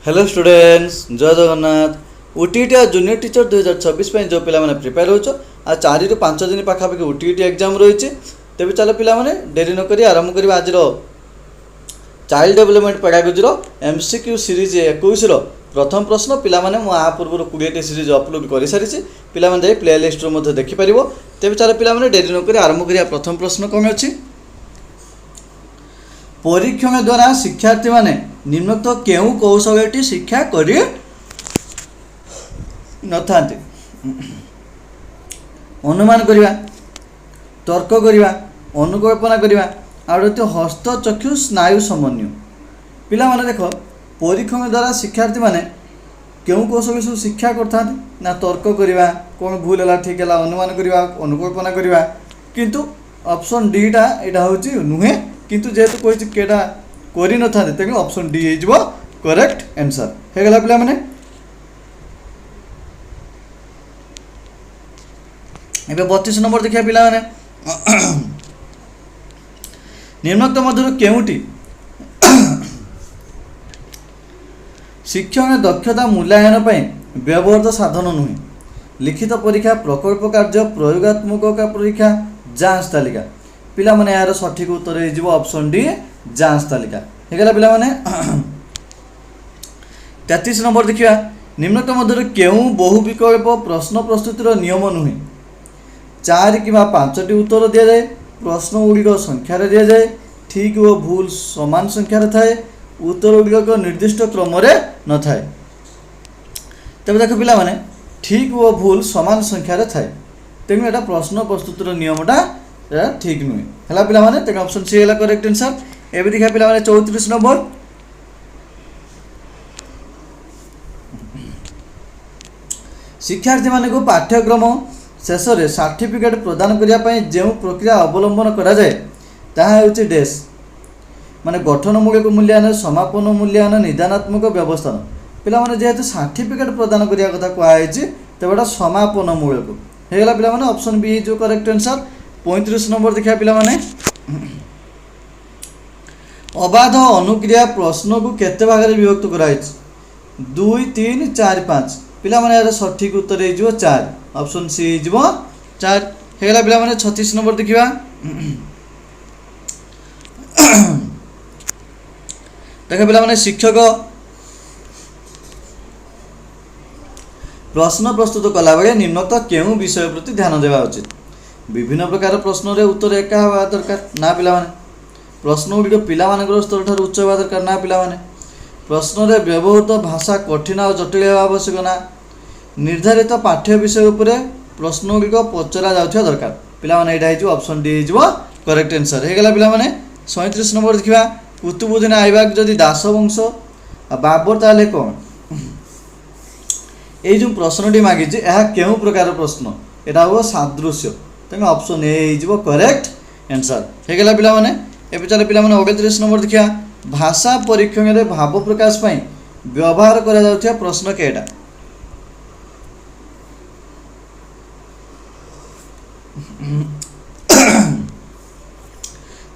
Hello students जय Jagannath OTT आ junior teacher 2026 जो पिला माने प्रिपेयर हो आ 4 ରୁ 5 दिन पाखापाखि ओटीटी एग्जाम रही तेज चलो पिला माने डेरी नक आरंभ करवा आज child development pedagogy MCQ series 21 प्रथम प्रश्न पिला माने मु आ पूर्व 20 सीरीज अपलोड कर सारी पिला माने जाई प्ले लिस्ट रो देखि परिबो। तेज चलो पिला माने डेरी नक आरंभ करिया प्रथम प्रश्न कौन अछि परीक्षण द्वारा शिक्षार्थी माने निम्नलिखित केउ कौशलटी शिक्षा करि नथांती अनुमान करिवा तर्क करिवा अनुकल्पना करिवा आउते हस्तचक्षु स्नायु समन्वय पिला माने देखो परीक्षण द्वारा शिक्षार्थी माने केउ कौशल सब शिक्षा करता ना तर्क करिवा कौन भूल है ठीक है अनुमान करिवा अनुकल्पना करिवा किंतु ऑप्शन डी टा एटा होची नुहे किंतु जेहेतु कहि केटा करि न था तेणु ऑप्शन डी हो करेक्ट आंसर हे गला पिला माने। एबे 32 नंबर देखिया पिला माने निम्नलिखित मध्य केउटी शिक्षण दक्षता मूल्यांकन पई व्यवहृत साधन नुहे लिखित परीक्षा प्रकल्प कार्य प्रयोगात्मक परीक्षा जांच तालिका पिला माने यार सठिक उत्तर हो ऑप्शन डी जांच तालिका हे गला पिला माने। 33 नंबर देखिया निम्नलिखित मध्य केउ बहु विकल्प प्रश्न प्रस्तुतिर नियम नुहे 4 कि 5 टी उत्तर दिया जाए प्रश्न गुड़िक संख्यार दि जाए ठीक और भूल समान संख्यार थाए उत्तर गुड़िक निर्दिष्ट क्रम न थाए तब देख पिला माने ठीक और भूल समान संख्यार थाए तेणु एटा प्रश्न प्रस्तुतिर नियमटा ठीक नुहे है पिला माने तेणु ऑप्शन सी है करेक्ट आंसर। एबे देखा पिला माने 34 नंबर शिक्षार्थी माने को पाठ्यक्रम शेष में सर्टिफिकेट प्रदान करने जो प्रक्रिया अवलंबन करा जाए ताहा होछि डेस माने गठनमूलक मूल्यांकन समापन मूल्यांकन निदानात्मक व्यवस्थान पिला माने जेहेतु सर्टिफिकेट प्रदान करिया कथा कहै तेटा समापन मूलक हेगला पिला माने ऑप्शन बी जो करेक्ट आंसर। 35 नंबर देखा पिला माने अबाध अनुक्रिया प्रश्न को केते भाग में विभक्त कराई 2 3 4 5 पिला माने यार सठिक उत्तर हो 4 ऑप्शन सी हो 4 हेगला पिला माने 36 नंबर देखिबा देखा पिला माने शिक्षक प्रश्न प्रस्तुत कला बेले निम्नलिखित केउ विषय प्रति ध्यान देवा उचित विभिन्न प्रकार प्रश्न रे उत्तर एका होगा दरकार ना पिला माने प्रश्न गुड़िक पिला मानकर स्तर ठार उच्च होगा दरकार ना पिला माने प्रश्न रे व्यवहृत भाषा कठिन और जटिल होगा आवश्यक ना निर्धारित पाठ्य विषय उपरे प्रश्न गुड़िक पचरा जाउथिया दरकार पिला माने एटा हिजो ऑप्शन डी हिजो करेक्ट आंसर हे गला पिला माने 37 नंबर देखिबा कुतुबुद्दीन आइबक जदि दास वंश बाबर ताले कोन ए जो प्रश्नटी मागी यह केउ प्रकार प्रश्न एटा हो सादृश्य तेणु ऑप्शन ए हो करेक्ट आंसर हे गला पिला माने। एबे चले पिला माने 39 नंबर देखिया भाषा परीक्षण रे भाव प्रकाश पई व्यवहार करा जाउथिया प्रश्न केटा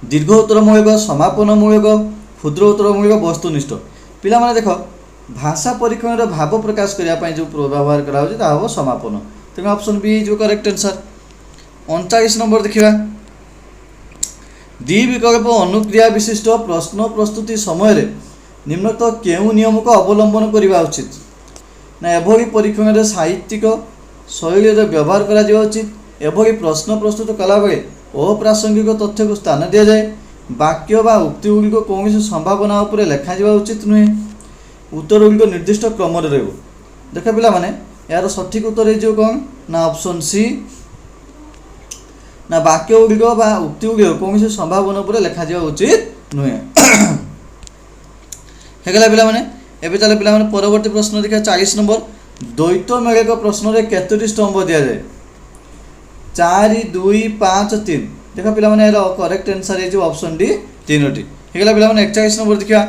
दीर्घ उत्तर मूलक समापन मूलक क्षुद्र उत्तर मूलक वस्तुनिष्ठ पिला माने देखो भाषा परीक्षण रे भाव प्रकाश करिया पई जो व्यवहार करा होछि ता हो समापन तेणु ऑप्शन बी जो करेक्ट आंसर। 39 नंबर देखिबा द्वि विकल्प अनुक्रिया विशिष्ट प्रश्न प्रस्तुति समय रे निम्नलिखित केउ नियम को अवलंबन करबा उचित ना एभली परीक्षण रे साहित्यिक शैली रे व्यवहार करा जिवा उचित एभली प्रश्न प्रस्तुत कला बेले अप्रासंगिक तथ्य को स्थान दिया जाए वाक्य बा उक्ति गुड़िक कौन संभावना उपरे लेखा जिवा उचित नुहे उत्तर गुड़िक निर्दिष्ट क्रम रे रहबो देखा पिला माने यार सठिक उत्तर हो कौन ना ऑप्शन सी ना वाक्य गुड़िक बा उक्ति गुड़िक कौन संभावना उपरे लेखा जिवा उचित नुहे हेगला पिला माने एबे चले पिला माने परवर्ती प्रश्न देखा 40 नंबर द्वैत मेलक प्रश्न रे केतोटी स्तंभ दिया जाए 4 2 5 3 देखा पिला माने यार करेक्ट आंसर है जो ऑप्शन डी 3टी हेगला पिला माने 41 नंबर देखिया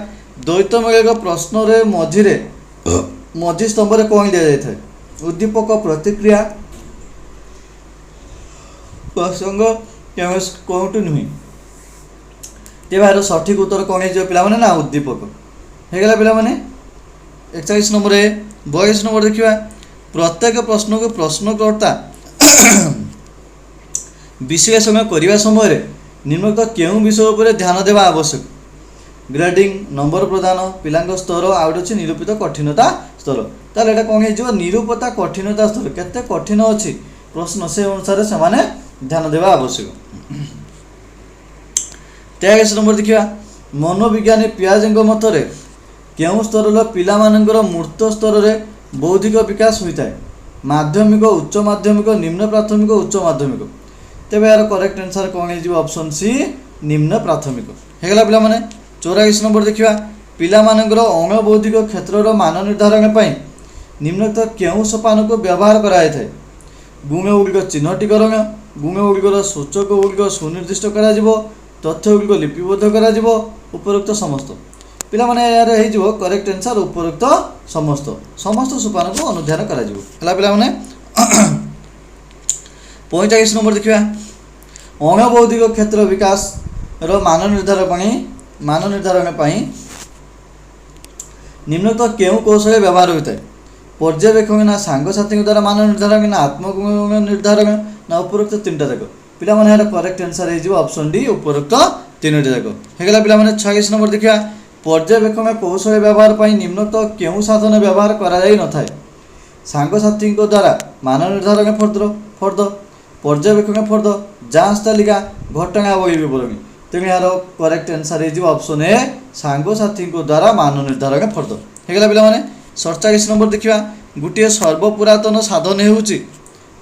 द्वैत मेलक प्रश्न रे मझी स्तंभ रे कोन दिया जाय था उद्दीपक प्रतिक्रिया प्रसंग कोउटु नुही तेबार सठिक उत्तर कोन हे जो पिला माने ना उद्दीपक हेगला पिला माने 41 नंबर ए। 42 नंबर देखिए प्रत्येक प्रश्न को प्रश्नकर्ता विश्लेषण करने समय निम्नलिखित केउं विषय पर ध्यान देवा आवश्यक। ग्रेडिंग नंबर प्रदान पिला स्तर आउट अच्छे निरूपित कठिनता स्तर ताल एटा कौन हो निरूपता कठिनता स्तर केते कठिन अच्छी प्रश्न से अनुसार से माने ध्यान देवा आवश्यक। 23 नंबर देखिए मनोविज्ञानी पियाजेंको मतरे केउं स्तर पिला मानकर मूर्त स्तर रे बौद्धिक विकास होता है माध्यमिक उच्च माध्यमिक निम्न प्राथमिक उच्च माध्यमिक तेज यार करेक्ट आंसर कौन हो ऑप्शन सी निम्न प्राथमिक होगा पिला माने। 84 नंबर देखिए पिला मानकर अणबौद्धिक क्षेत्र मान निर्धारण पर निम्नलिखित केउं सोपान को व्यवहार कराई थाए गुण गुड़िक चिन्हटीकरण गुण गुड़िकर सूचक गुड़िक सुनिर्दिष्ट करा तथ्य गुड़िक लिपिबद्ध करा उपरोक्त समस्त पिला माने यार हो करेक्ट आंसर उपरोक्त समस्त समस्त सोपान को अनुध्यान करा पिला माने। 45 नंबर देखिए अणबौद्धिक क्षेत्र विकास मान निर्धारण निम्नलिखित केउं कौशल व्यवहार होता है पर्यवेक्षण ना सांगसाथी द्वारा मान निर्धारण ना आत्मगुण निर्धारण ना उपरोक्त तीनटा जाक पिला माने यार करेक्ट आंसर हो ऑप्शन डी उपरोक्त तीनटा जाक होगा पिला माने। 26 नंबर देखिए पर्यवेक्षण कौशल व्यवहार पर निम्नलिखित केउं साधन व्यवहार करा जाई न थाए सांगसाथी द्वारा मान निर्धारण फर्द पर्यवेक्षण फर्द जांच तालिका घटना बही विवरणी तेणु यार करेक्ट आंसर हो ऑप्शन ए सांगसाथी द्वारा मान निर्धारण फर्द होगा पिला माने। 47 नंबर देखिए गोटे सर्वपुरातन साधन होउची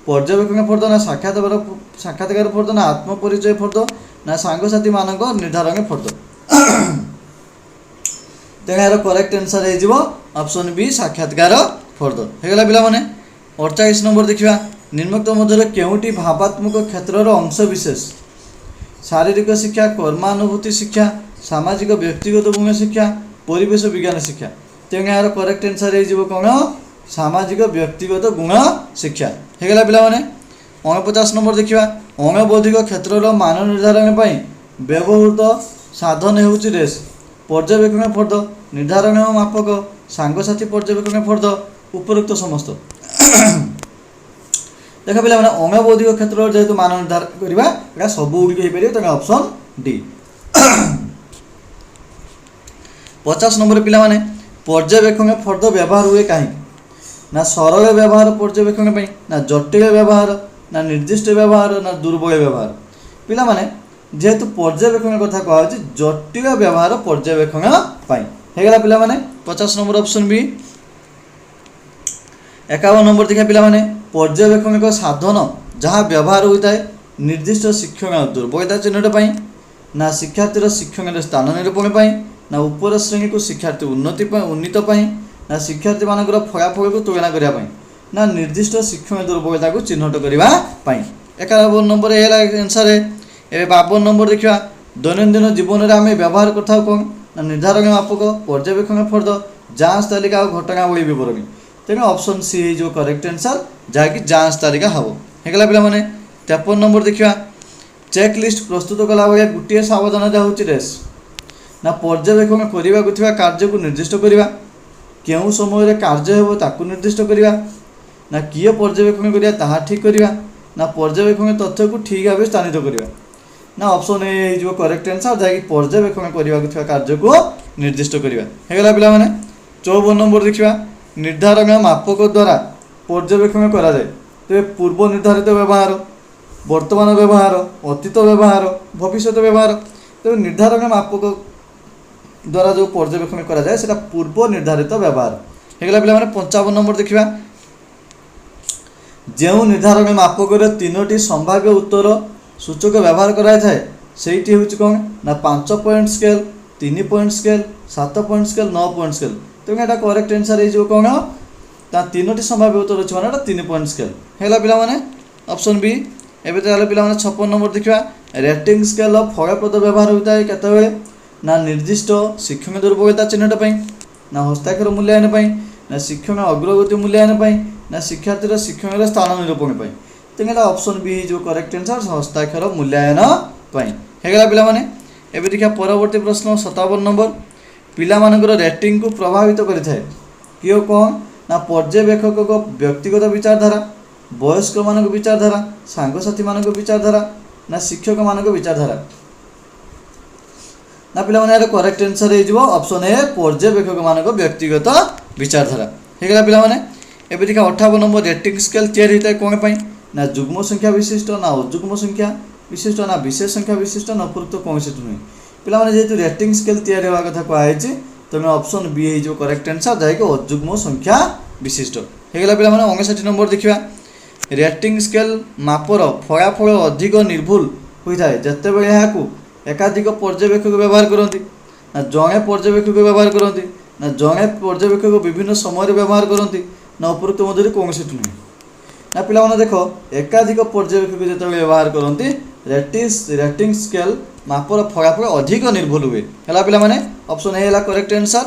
पर्यवेक्षण फर्द ना साक्षात्कार फर्द ना आत्मपरिचय फर्द ना सांगसाथी मानक निर्धारण फर्द तेणु यार करेक्ट आंसर हो ऑप्शन बी साक्षात्कार फर्द होगा पिला माने। 48 नंबर देखिए निम्नलिखित मध्य केउंटी भावात्मक क्षेत्र अंश विशेष शारीरिक शिक्षा कर्मानुभूति शिक्षा सामाजिक व्यक्तिगत गुण शिक्षा परिवेश विज्ञान शिक्षा तेणु यार करेक्ट आंसर हो कौन सामाजिक व्यक्तिगत गुण शिक्षा होगा पिला माने। 49 नंबर देखिए अणबौद्धिक क्षेत्र मान निर्धारण पर व्यवहृत साधन होउची रेस पर्यवेक्षण फर्द निर्धारण मापक सांगसाथी पर्यवेक्षण फर्द उपरोक्त समस्त देख पिला माने अणबौद्धिक क्षेत्र जेहेतु मान निर्धारण करवा सब गुड़िक हो पार तेनाली ऑप्शन डी। 50 नंबर पिला माने पर्यवेक्षण फर्द व्यवहार हुए कहीं ना सरल व्यवहार पर्यवेक्षण ना जटिल व्यवहार ना निर्दिष्ट व्यवहार ना दुर्बल व्यवहार पिला माने जेहेतु पर्यवेक्षण कथा कहुच्छी जटिल व्यवहार पर्यवेक्षण होगा पिला माने 50 नंबर ऑप्शन बी। 51 नंबर देखा पिला माने पर्यवेक्षण एक साधन जहाँ व्यवहार होता है निर्दिष्ट शिक्षण दुर्बलता चिन्हट पाई ना शिक्षार्थी शिक्षण स्थान निरूपण पाई ना उपर श्रेणी को शिक्षार्थी उन्नीत पाई ना शिक्षार्थी मानकर फलाफल को तुलना करने ना निर्दिष्ट शिक्षण दुर्बलता को चिन्हट करने 51 नंबर ये आंसर है। ए 52 नंबर देखा दैनंदिन जीवन में आम व्यवहार करता कौन ना निर्धारण मापक पर्यवेक्षण फर्द जांच तालिका और घटना बही विवरणी तेणु ऑप्शन सी जो करेक्ट आंसर जहाँकि जांच तालिका हम होगा पिला माने। 53 नंबर देखा चेकलिस्ट प्रस्तुत कला भाई गोटे सावधानता हूँ रेस ना पर्यवेक्षण करने कार्य को निर्दिष्ट करवा केउं समय कार्य हो ताकू निर्दिष्ट करवा ना किए पर्यवेक्षण करिया ताहा ठीक करवा ना पर्यवेक्षण तथ्य को ठीक भाव स्थानित करवा ना ऑप्शन ए जो करेक्ट आंसर जहाँकि पर्यवेक्षण करने कार्य को निर्दिष्ट करवा होगा पिला माने। 54 नंबर देखा निर्धारण मापक द्वारा पर्यवेक्षण करा जाए तो पूर्व निर्धारित व्यवहार वर्तमान व्यवहार अतीत व्यवहार भविष्य व्यवहार तो निर्धारण मापक द्वारा जो पर्यवेक्षण करा जाए सेटा पूर्व निर्धारित व्यवहार होगा पिला माने। 55 नंबर देखा जो निर्धारण मापक तीनोटी संभाव्य उत्तर सूचक व्यवहार कराई थाए सेठी हूँ कौन ना 5 point scale 3 point scale 7 point scale 9 point scale तेणु यहाँ करेक्ट आंसर हो कौन तीनोटी संभाव्य उत्तर अच्छे मैंने 3 पॉइंट स्केल होगा पिला माने ऑप्शन बी। एवं तो पिला 56 नंबर देखा रेटिंग स्केल फलप्रद व्यवहार होता है केतबेले ना निर्दिष्ट शिक्षण दुर्बलता चिन्हट ना हस्ताक्षर मूल्यांकन ना शिक्षण अग्रगति मूल्यांकन ना शिक्षार्थी शिक्षण स्थान निरूपण तेणु ऑप्शन बी जो करेक्ट आंसर हस्ताक्षर मूल्यांकन होगा पिला माने। एवं देखा परवर्ती प्रश्न 57 नंबर पिला मानकर रेटिंग को प्रभावित करें किए कौन ना पर्यवेक्षक व्यक्तिगत विचारधारा, वयस्क मान विचारधारा, सांगसाथी मान विचारधारा ना शिक्षक मान विचारधारा। ना पिला माने करेक्ट आंसर हो ऑप्शन ए पर्यवेक्षक मान व्यक्तिगत विचारधारा हो गला। पिला माने एबे देखा 58 नंबर रेटिंग स्केल तैयारी होता है कौन पाई ना जुग्म संख्या विशिष्ट ना अजुग्म संख्या विशिष्ट ना विशेष संख्या विशिष्ट ना उपयुक्त कौन से नुहे। पिला माने जेहेतु रेटिंग स्केल तैयारी होगा कथा कहुई तेणु ऑप्शन बी हो करेक्ट आंसर जहाँकि अजुग्म संख्या विशिष्ट हो गला। पिला माने 59 नंबर देखिया रेटिंग स्केल मापर फलाफल अधिक निर्भुल होता है जिते बड़े यहाँ एकाधिक पर्यवेक्षक व्यवहार करती ना जड़े पर्यवेक्षक व्यवहार करती ना जड़े पर्यवेक्षक विभिन्न समय व्यवहार करती ना उपयुक्त मध्य कौन से नुहे। ना पिला माने देख एकाधिक पर्यवेक्षक जो व्यवहार करती रेटिंग स्केल मापर फलाफल अधिक निर्भुल हुए है। पिला माने ऑप्शन ए है करेक्ट आंसर।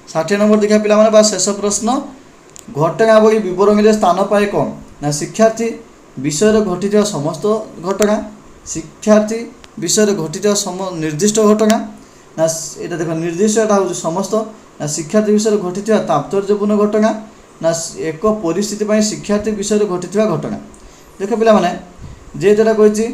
60 नंबर देखा पिला माने बा शेष प्रश्न घटनावली विवरण में स्थान पाए कौन ना शिक्षार्थी विषय घटी समस्त घटना, शिक्षार्थी विषय घटी निर्दिष्ट घटना ना यहाँ देख निर्दिष्ट हूँ समस्त ना शिक्षार्थी विषय घटी तात्पर्यपूर्ण घटना ना एक परिस्थिति शिक्षार्थी विषय घटी घटना। देख पिला माने जे जोटा कही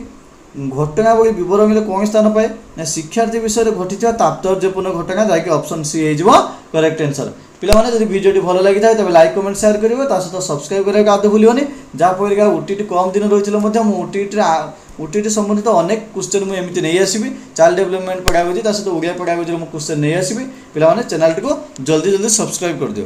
घटनावली विवरण में कौन स्थान पाए ना शिक्षार्थी विषय घटी तात्पर्यपूर्ण घटना जहाँकि ऑप्शन सी हो करेक्ट आंसर। पिला माने जब वीडियो भल लगी था तब लाइक कमेंट शेयर करेंगे सहित सब्सक्राइब करने आदि भूलनी जहाँफल कि ओटीटी कम दिन रही ओटीटी संबंधित अनेक क्वेश्चन मुझे नहीं आसबि चाइल्ड डेवलपमेंट पढ़ाई सहित ओडिया पढ़ाई क्वेश्चन नहीं आसबि। पिला माने चैनल को जल्दी जल्दी सब्सक्राइब कर दियो।